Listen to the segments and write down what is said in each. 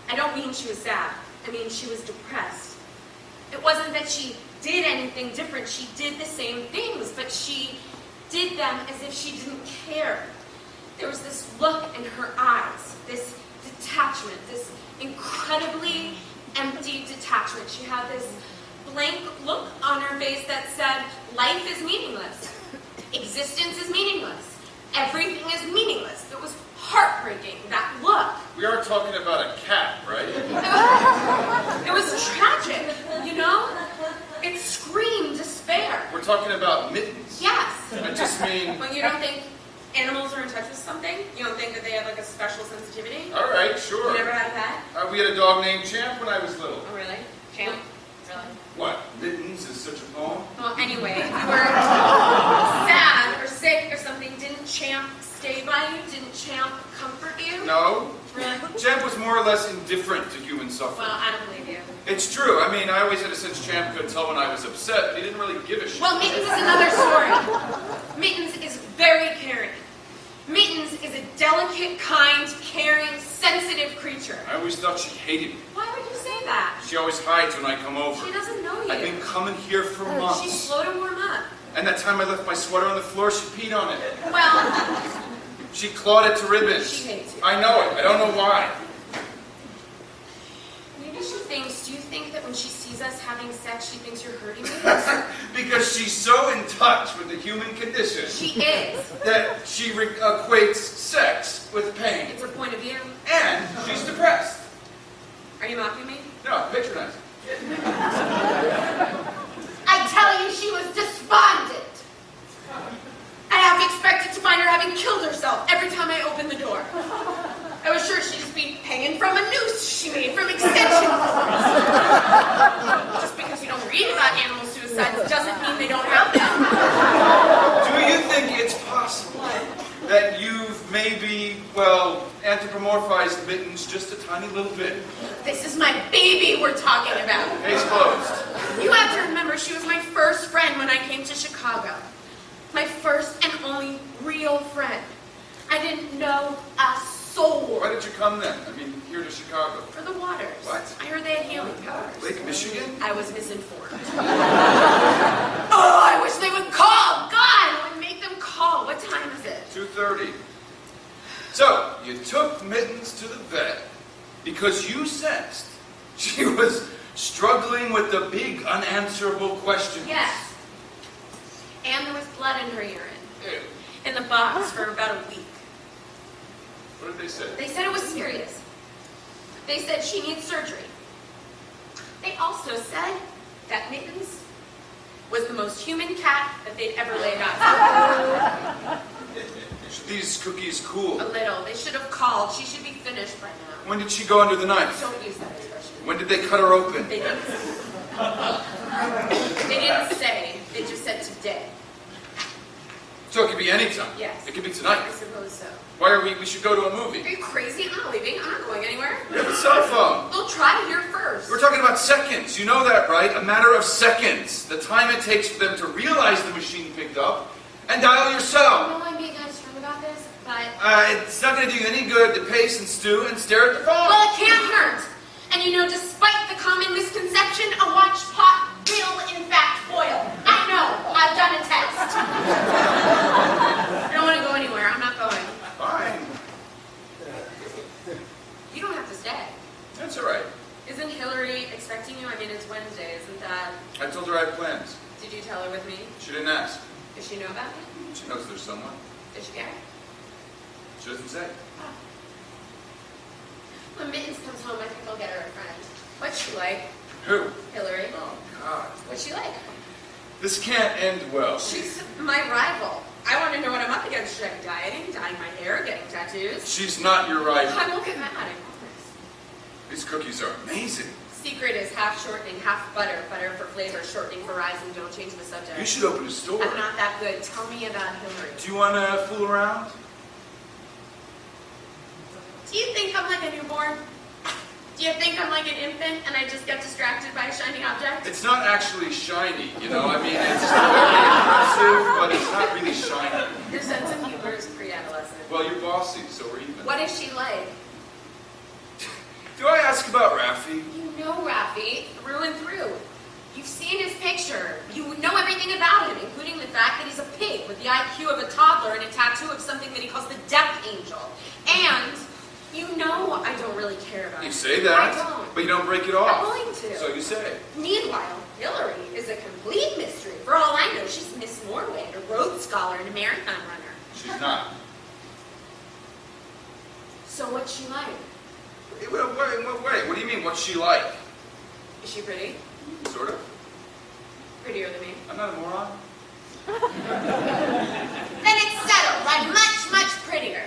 I don't mean she was sad. I mean she was depressed. It wasn't that she did anything different. She did the same things, but she did them as if she didn't care. There was this look in her eyes, this detachment, this incredibly empty detachment. She had this blank look on her face that said, life is meaningless. Existence is meaningless. Everything is meaningless. It was heartbreaking, that look. We are talking about a cat, right? It was tragic, you know? It screamed despair. We're talking about Mittens. Yes. I just mean... Well, you don't think animals are in touch with something? You don't think that they have like a special sensitivity? All right, sure. You never had a pet? We had a dog named Champ when I was little. Oh, really? Champ? Really? What? Mittens is such a poem? Well, anyway, if you were sad or sick or something, didn't Champ stay by you? Didn't Champ comfort you? No. Really? Champ was more or less indifferent to human suffering. Well, I don't believe you. It's true. I mean, I always had a sense Champ could tell when I was upset, but he didn't really give a shit. Well, Mittens is another story. Mittens is very caring. Mittens is a delicate, kind, caring, sensitive creature. I always thought she hated me. Why would you say that? She always hides when I come over. She doesn't know you. I've been coming here for months. She's slow to warm up. And that time I left my sweater on the floor, she peed on it. Well, She clawed it to ribbons. she hates you. I know it. I don't know why. Maybe she thinks, do you think that when she sees us having sex, she thinks you're hurting me? Because she's so in touch with the human condition She is. that she equates sex with pain. It's her point of view. And she's depressed. Are you mocking me? No, patronizing. I tell you, she was despondent. I half expected to find her having killed herself every time I opened the door. I was sure she'd just be hanging from a noose she made from extension cords. Just because you don't read about animal suicides doesn't mean they don't happen. Do you think it's possible that you've maybe, well, anthropomorphized Mittens just a tiny little bit? This is my baby we're talking about. Case closed. You have to remember she was my first friend when I came to Chicago. My first and only real friend. I didn't know a soul. Why did you come then? I mean, here to Chicago. For the waters. What? I heard they had healing powers. Lake Michigan? I was misinformed. Oh, I wish they would call! God, I would make them call. What time is it? 2:30. So, you took Mittens to the vet because you sensed she was struggling with the big unanswerable questions. Yes. And there was blood in her urine. Ew. In the box for about a week. What did they say? They said it was serious. They said she needs surgery. They also said that Mittens was the most human cat that they'd ever laid eyes Should these cookies cool? on. A little. They should have called. She should be finished by now. When did she go under the knife? Don't use that expression. When did they cut her open? They didn't. They didn't say. They just said today. So it could be any time. Yes. It could be tonight. I suppose so. Why are we should go to a Are movie. you crazy? I'm not leaving. I'm not going anywhere. We have a cell phone. They'll try to hear first. We're talking about seconds. You know that, right? A matter of seconds. The time it takes for them to realize the machine picked up and dial your I cell. know I'm being kind of strong about this, but... It's not going to do you any good to pace and stew and stare at the phone. Well, it can't hurt. And you know, despite the common misconception, a watch pot will in fact boil. I know. I've done a test. I don't want to go anywhere. I'm not going. Fine. You don't have to stay. That's all right. Isn't Hillary expecting you? I mean, it's Wednesday. Isn't that... I told her I have plans. Did you tell her with me? She didn't ask. Does she know about me? She knows there's someone. Does she care? She doesn't say. When Mittens comes home, I think I'll get her a friend. What's she like? Who? Hillary. Oh, God. What's she like? This can't end well. She's my rival. I want to know what I'm up against. Should I be dieting, dyeing my hair, getting tattoos? She's not your rival. I won't get mad, I promise. These cookies are amazing. Secret is half shortening, half butter. Butter for flavor, shortening for rising. Don't change the subject. You should open a store. I'm not that good. Tell me about Hillary. Do you want to fool around? Do you think I'm like a newborn? Do you think I'm like an infant and I just get distracted by a shiny object? It's not actually shiny, you know? I mean, it's very impressive, but it's not really shiny. Your sense of humor is pre-adolescent. Well, you're bossy, so we're even. What is she like? Do I ask ask about Raffi? You know Raffi through and through. You've seen his picture. You know everything about him, including the fact that he's a pig with the IQ of a toddler and a tattoo of something that he calls the Death Angel. And you know I don't really care about him. You say that, I don't. but you don't break it off. I'm going to. So you say. Meanwhile, Hillary is a complete mystery. For all I know, she's Miss Norway, a Rhodes Scholar, and a marathon runner. She's not. So what's she like? Wait, what do you mean, what's she like? Is she pretty? Sort of. Prettier than me? I'm not a moron. Then it's settled. I'm much, much prettier.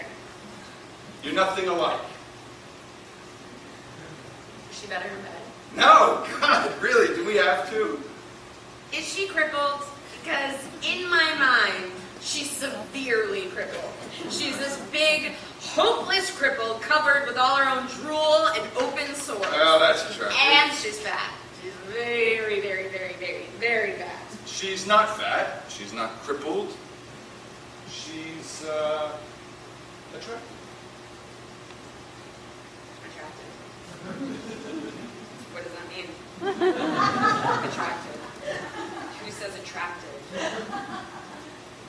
You're nothing alike. Is she better in bed? No, God, really, do we have to? Is she crippled? Because in my mind, she's severely crippled. She's this big, hopeless cripple covered with all her own drool and open sores. Well, that's attractive. And she's fat. She's very, very, very, very, very fat. She's not fat. She's not crippled. She's, attractive. Attractive. What does that mean? Attractive. Who says attractive?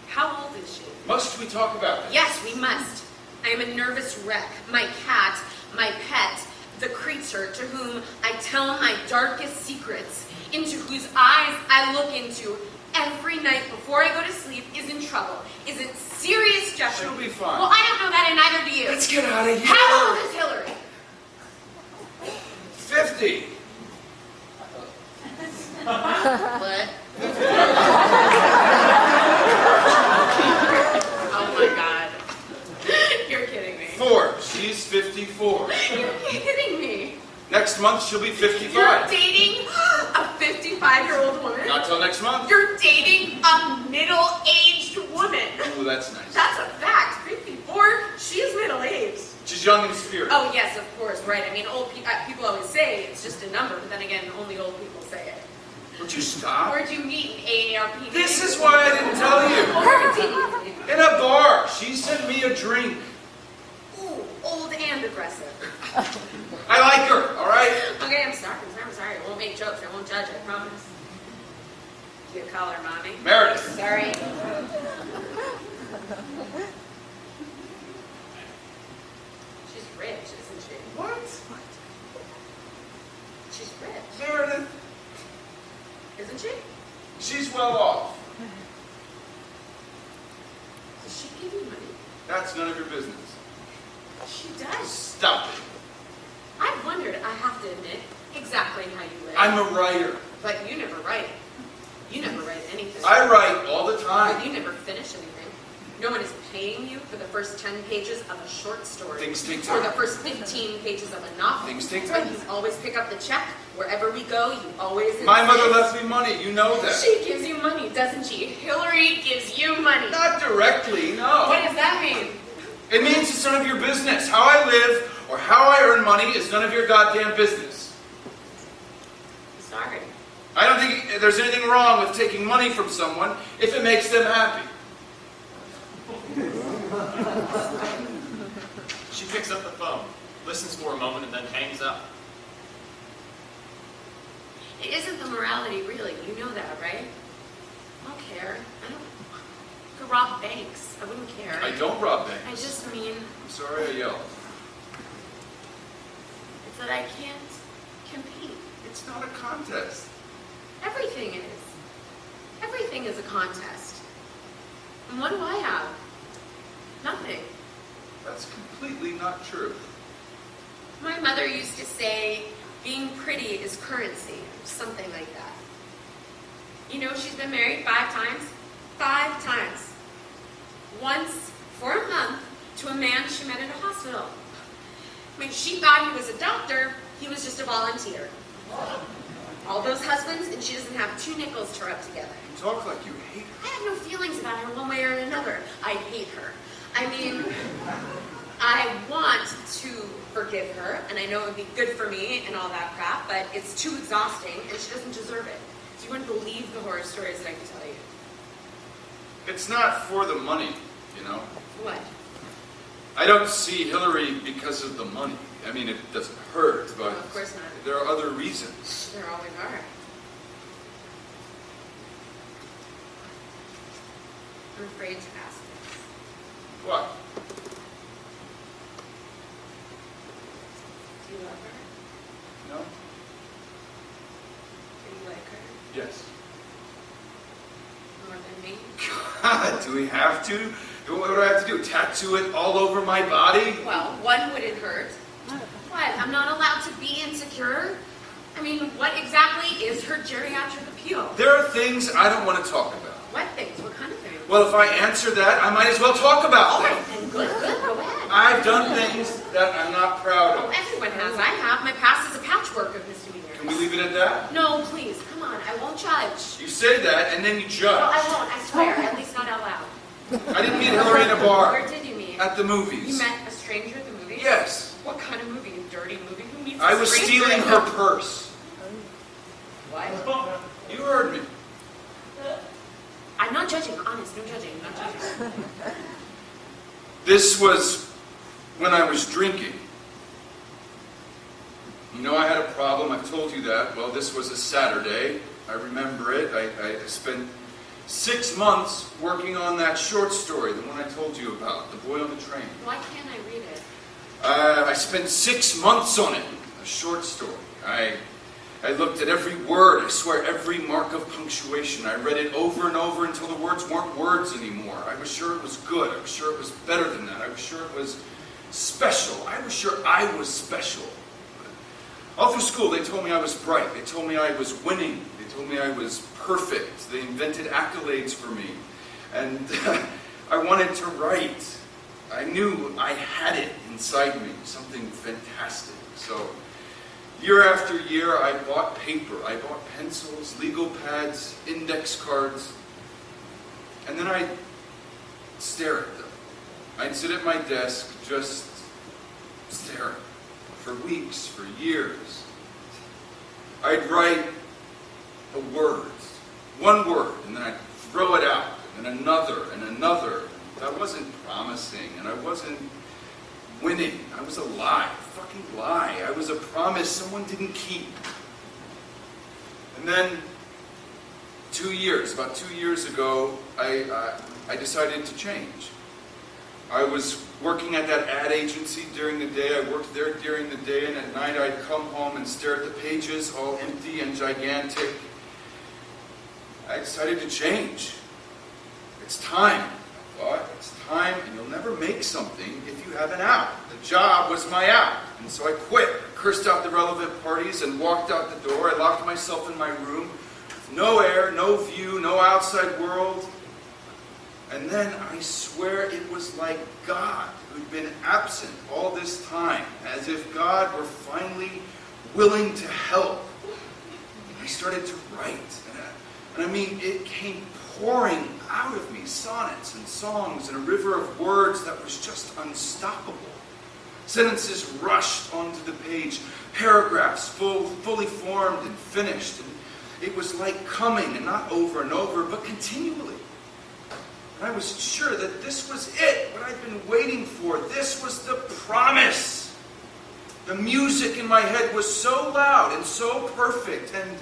How old is she? Must we talk about this? Yes, we must. I am a nervous wreck. My cat, my pet, the creature to whom I tell my darkest secrets, into whose eyes I look into every night before I go to sleep, is in trouble, is in serious jeopardy. She'll be fine. Well, I don't know that, and neither do you. Let's get out of here. How old is Hillary? 50. What? Oh my God. You're kidding me. 4. She's 54. You're kidding me. Next month, she'll be You're 55. dating a 55-year-old woman? Not till next month. You're dating a middle-aged woman. Oh, that's nice. That's a fact. 54, she's middle-aged. She's young in spirit. Oh, yes, of course, right. I mean, people always say it's just a number, but then again, only old people say it. Would you stop? Where'd you meet in AARP? This is why I didn't tell you. In a bar. She sent me a drink. Ooh, old and aggressive. I like her, all right? Okay, I'm sorry. I won't make jokes. I won't judge, I promise. Do you call her mommy? Meredith. Sorry. She's rich, isn't she? What? She's rich, Meredith. isn't she? She's well off. Does she give you money? That's none of your business. She does. Stop it. I've wondered, I have to admit, exactly how you live. I'm a writer. But you never write. You never write anything. I write all the But time. you never finish anything. No one is paying you for the first 10 pages of a short story. Things take Or the time. first 15 pages of a novel. Things take But time. you always pick up the check. Wherever we go, you always My mother insist. left me money. You know that. She gives you money, doesn't she? Hillary gives you money. Not directly, no. What does that mean? It means it's none of your business. How I live or how I earn money is none of your goddamn business. Sorry. I don't think there's anything wrong with taking money from someone if it makes them happy. She picks up the phone, listens for a moment, and then hangs up. It isn't the morality, really. You know that, right? I don't care. I could rob banks. I wouldn't care. I don't rob banks. I just mean, I'm sorry I yelled. it's that I can't compete. It's not a contest. Everything is. Everything is a contest. And what do I have? Nothing. That's completely not true. My mother used to say, being pretty is currency, or something like that. You know, she's been married 5 times. 5 times. Once, for a month, to a man she met at a hospital. I mean, she thought he was a doctor, he was just a volunteer. All those husbands, and she doesn't have 2 nickels to rub together. You talk like you hate her. I have no feelings about her one way or another. I hate her. I mean, I want to forgive her, and I know it would be good for me and all that crap, but it's too exhausting, and she doesn't deserve it. So you wouldn't believe the horror stories that I could tell you. It's not for the money, you know. What? I don't see Hillary because of the money. I mean, it doesn't hurt, but Of course course not. There are other reasons. There always are. I'm afraid to ask this. What? Do you love her? No? Do you like her? Yes. More than me? God, do we have to? What do I have to do? Tattoo it all over my body? Well, one wouldn't hurt. What? I'm not allowed to be insecure? I mean, what exactly is her geriatric appeal? There are things I don't want to talk about. What things? What kind of things? Well, if I answer that, I might as well talk about All them. right, then good, go ahead. I've done things that I'm not proud Oh, of. everyone has. I have. My past is a patchwork of misdemeanors. Can we leave it at that? No, please. Come on. I won't judge. You say that, and then you No, judge. I won't. I swear. At least not out loud. I didn't meet Hillary in a bar. Where did you meet? At the You movies. met a stranger at the movies? Yes. What kind of movie? A dirty movie? Who meets I a was stranger stealing at her the- purse. What? You heard me. I'm not judging. Honest. No judging. Not judging. This was when I was drinking. You know I had a problem, I've told you that. Well, this was a Saturday. I remember it. I spent 6 months working on that short story, the one I told you about, The Boy on the Train. Why can't I read it? I spent 6 months on it, a short story. I looked at every word, I swear every mark of punctuation. I read it over and over until the words weren't words anymore. I was sure it was good. I was sure it was better than that. I was sure it was special. I was sure I was special. All through school, they told me I was bright. They told me I was winning. They told me I was perfect. They invented accolades for me. And I wanted to write. I knew I had it inside me, something fantastic. So year after year, I bought paper. I bought pencils, legal pads, index cards. And then I'd stare at them. I'd sit at my desk just staring. For weeks, for years. I'd write a word, one word, and then I'd throw it out, and then another, and another. I wasn't promising, and I wasn't winning. I was a lie, a fucking lie. I was a promise someone didn't keep. And then 2 years, about 2 years ago, I decided to change. I was working at that ad agency during the day. I worked there during the day, and at night I'd come home and stare at the pages, all empty and gigantic. I decided to change. It's time, I thought. It's time, and you'll never make something if you have an out. The job was my out, and so I quit. I cursed out the relevant parties and walked out the door. I locked myself in my room with no air, no view, no outside world. And then I swear it was like God, who'd been absent all this time, as if God were finally willing to help. I started to write, and I mean, it came pouring out of me, sonnets and songs and a river of words that was just unstoppable. Sentences rushed onto the page, paragraphs fully formed and finished. And it was like coming, and not over and over, but continually. And I was sure that this was it, what I'd been waiting for. This was the promise. The music in my head was so loud and so perfect and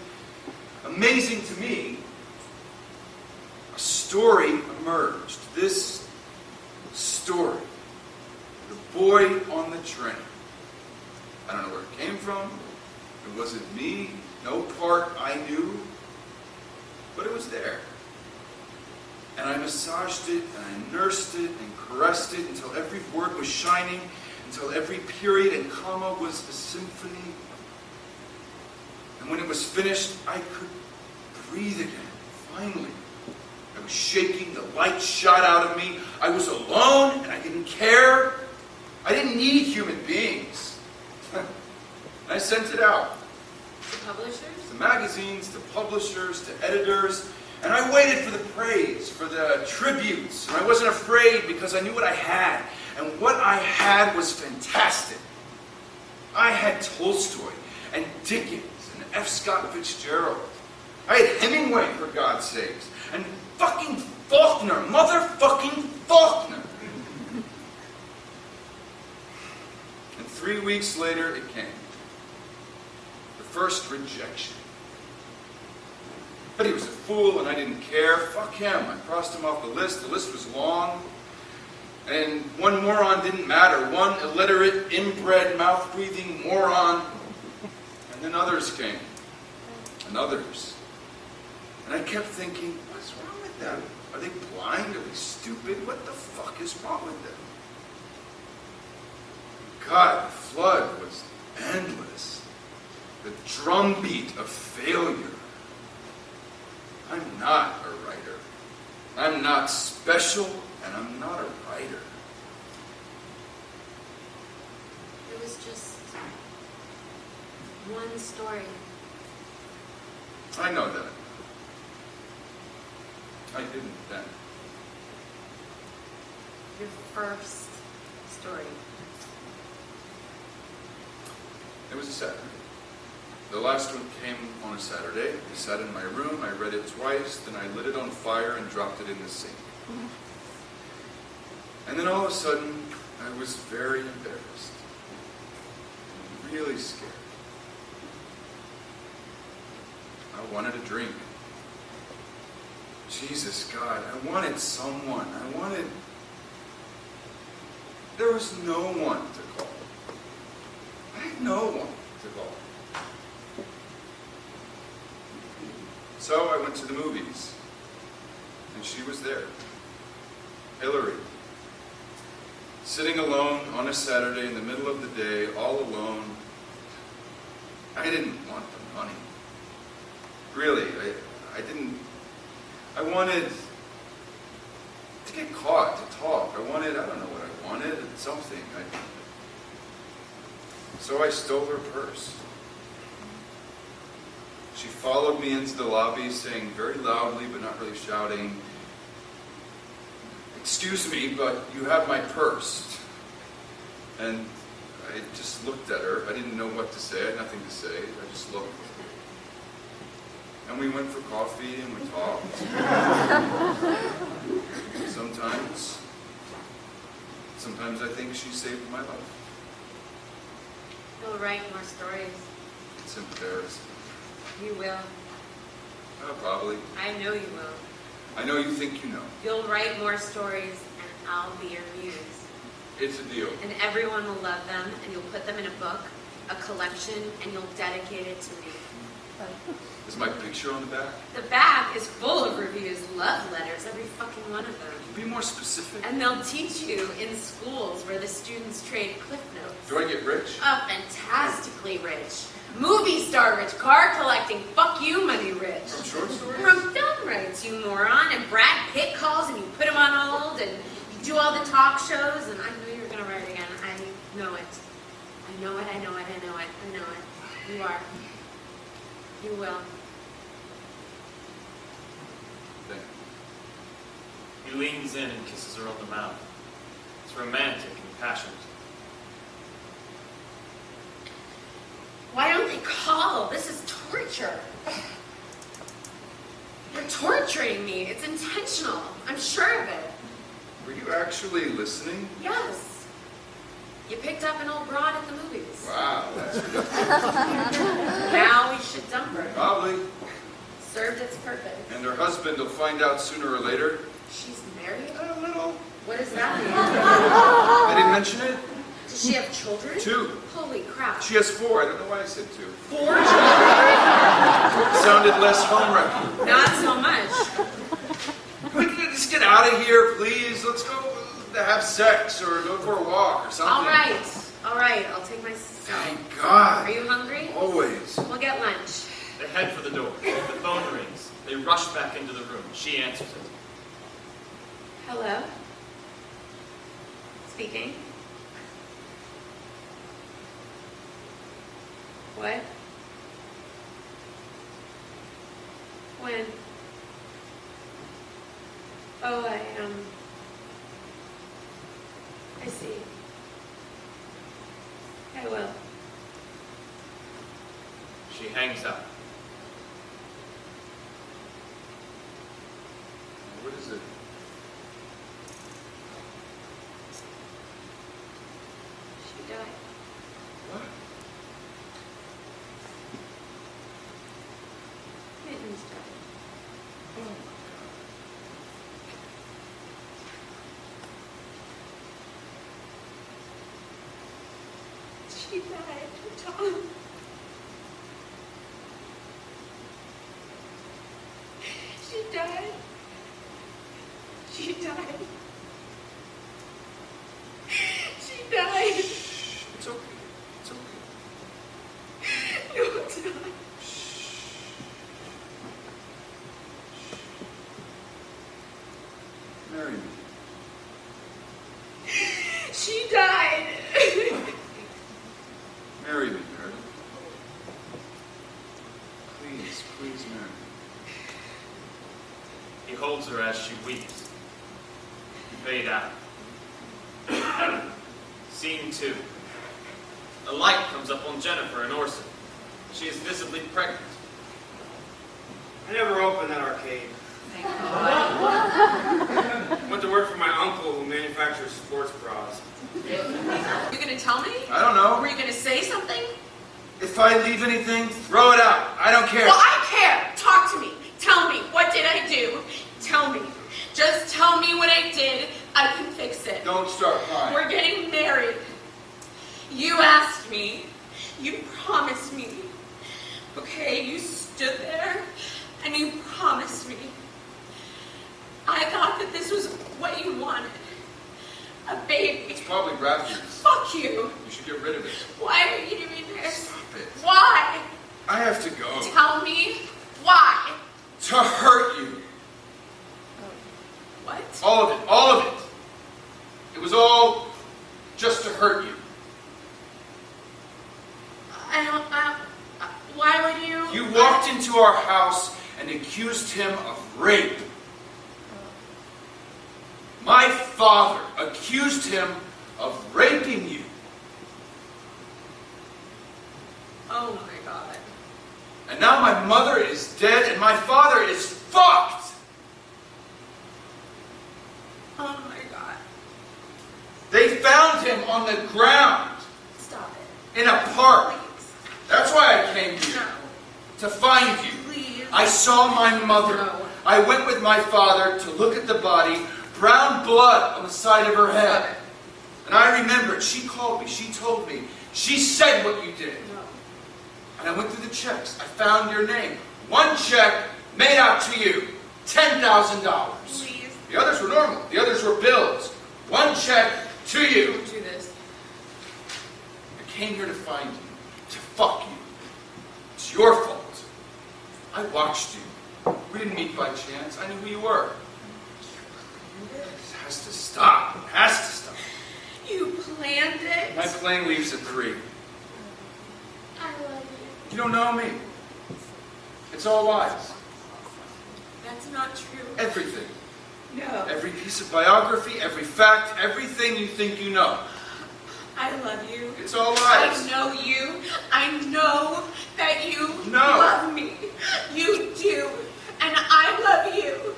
amazing to me. A story emerged. This story. The boy on the train. I don't know where it came from. It wasn't me. No part I knew. But it was there. And I massaged it, and I nursed it, and caressed it, until every word was shining, until every period and comma was a symphony. And when it was finished, I could breathe again, finally. I was shaking, the light shot out of me. I was alone, and I didn't care. I didn't need human beings. And I sent it out. To publishers? To magazines, to publishers, to editors. And I waited for the praise, for the tributes. And I wasn't afraid because I knew what I had. And what I had was fantastic. I had Tolstoy and Dickens and F. Scott Fitzgerald. I had Hemingway, for God's sakes. And fucking Faulkner, motherfucking Faulkner. And 3 weeks later, it came. first rejection. But he was a fool and I didn't care. Fuck him. I crossed him off the list. The list was long. And one moron didn't matter. One illiterate, inbred, mouth-breathing moron. And then others came. And others. And I kept thinking, what's wrong with them? Are they blind? Are they stupid? What the fuck is wrong with them? God, the flood was endless. The drumbeat of failure. I'm not a writer. I'm not special, and I'm not a writer. It was just one story. I know that. I didn't then. Your first story. It was a Saturday. The last one came on a Saturday. I sat in my room, I read it twice, then I lit it on fire and dropped it in the sink. And then all of a sudden, I was very embarrassed. Really scared. I wanted a drink. Jesus, God, I wanted someone. There was no one to call. I had no one to call. So I went to the movies, and she was there. Hillary. Sitting alone on a Saturday in the middle of the day, all alone. I didn't want the money. Really, I didn't. I wanted to get caught, to talk. I don't know what I wanted, something. So I stole her purse. She followed me into the lobby, saying very loudly, but not really shouting, "Excuse me, but you have my purse." And I just looked at her. I didn't know what to say. I had nothing to say. I just looked. And we went for coffee and we talked. Sometimes I think she saved my life. You'll write more stories. It's embarrassing. You will. Probably. I know you will. I know you think you know. You'll write more stories and I'll be your muse. It's a deal. And everyone will love them and you'll put them in a book, a collection, and you'll dedicate it to me. Is my picture on the back? The back is full of reviews, love letters, every fucking one of them. Be more specific. And they'll teach you in schools where the students trade cliff notes. Do I get rich? Oh, fantastically rich. Movie star rich, car collecting, fuck you money rich. From short stories? From film rights, you moron. And Brad Pitt calls and you put him on hold and you do all the talk shows and I knew you were going to write again. I know it. I know it, I know it, I know it, I know it. You are. You will. Thank you. He leans in and kisses her on the mouth. It's romantic and passionate. Why don't they call? This is torture. You're torturing me. It's intentional. I'm sure of it. Were you actually listening? Yes. You picked up an old broad at the movies. Wow, that's good. Now we should dump her. Probably. Served its purpose. And her husband will find out sooner or later. She's married? A little. What does that mean? I didn't mention it. Does she have children? 2. Holy crap. She has 4. I don't know why I said 2. 4 children? Sounded less home-wrecking. Not so much. We can just get out of here, please. Let's go to have sex or go for a walk or something. All right. I'll take my sister. Thank God. Are you hungry? Always. We'll get lunch. They head for the door. The phone rings. They rush back into the room. She answers it. Hello? Speaking. What? When? Oh, I see. I will. She hangs up. What is it? She died. What? She died, Tom. She died. She died. She died. It's okay. It's okay. No, it's not. Marry me. She died. Marry me, Meredith. Please, please marry me. He holds her as she weeps. You fade out. Scene 2. A light comes up on Jennifer and Orson. She is visibly pregnant. I never opened that arcade. Thank God. Went to work for my uncle who manufactures sports bras. You gonna tell me? I don't know. Were you gonna say something? If I leave anything, throw it out. I don't care. Well, I care. Talk to me. Tell me. What did I do? Tell me. Just tell me what I did. I can fix it. Don't start crying. We're getting married. You asked me. You promised me. Okay, you stood there and you promised me. I thought that this was what you wanted. A baby. It's probably Raptors. Fuck you. You should get rid of it. Why are you doing this? Stop it. Why? I have to go. Tell me why. To hurt you. What? All of it. All of it. It was all just to hurt you. Why would you? You walked into our house and accused him of rape. My father accused him of raping you. Oh my God. And now my mother is dead and my father is fucked. Oh my God. They found him on the ground Stop it. in a park. Please. That's why I came here. No. To find you. Please. I saw my mother. No. I went with my father to look at the body. Brown blood on the side of her head. Stop it. And I remembered. She called me. She told me. She said what you did. No. And I went through the checks. I found your name. One check made out to you. $10,000. Please. The others were normal. The others were bills. One check to you. Don't do this. I came here to find you. To fuck you. It's your fault. I watched you. We didn't meet by chance. I knew who you were. It has to stop. It has to stop. You planned it. My plane leaves at 3. I love you. You don't know me. It's all lies. That's not true. Everything. No. Every piece of biography, every fact, everything you think you know. I love you. It's all I lies. know you. I know that you No. love me. You do. And I love you.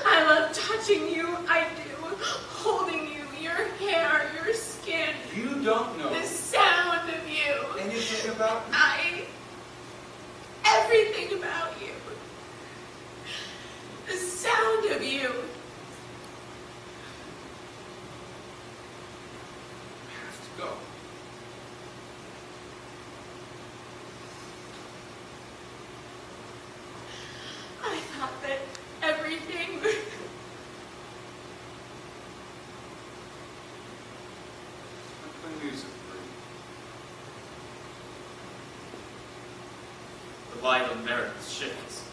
I love touching you. I do. Holding you. Your hair. Your skin. You don't know The sound of you. anything about me. Everything about you. The sound of you. I have to go. I thought that everything. I'm playing music for you. The light on Meredith shifts.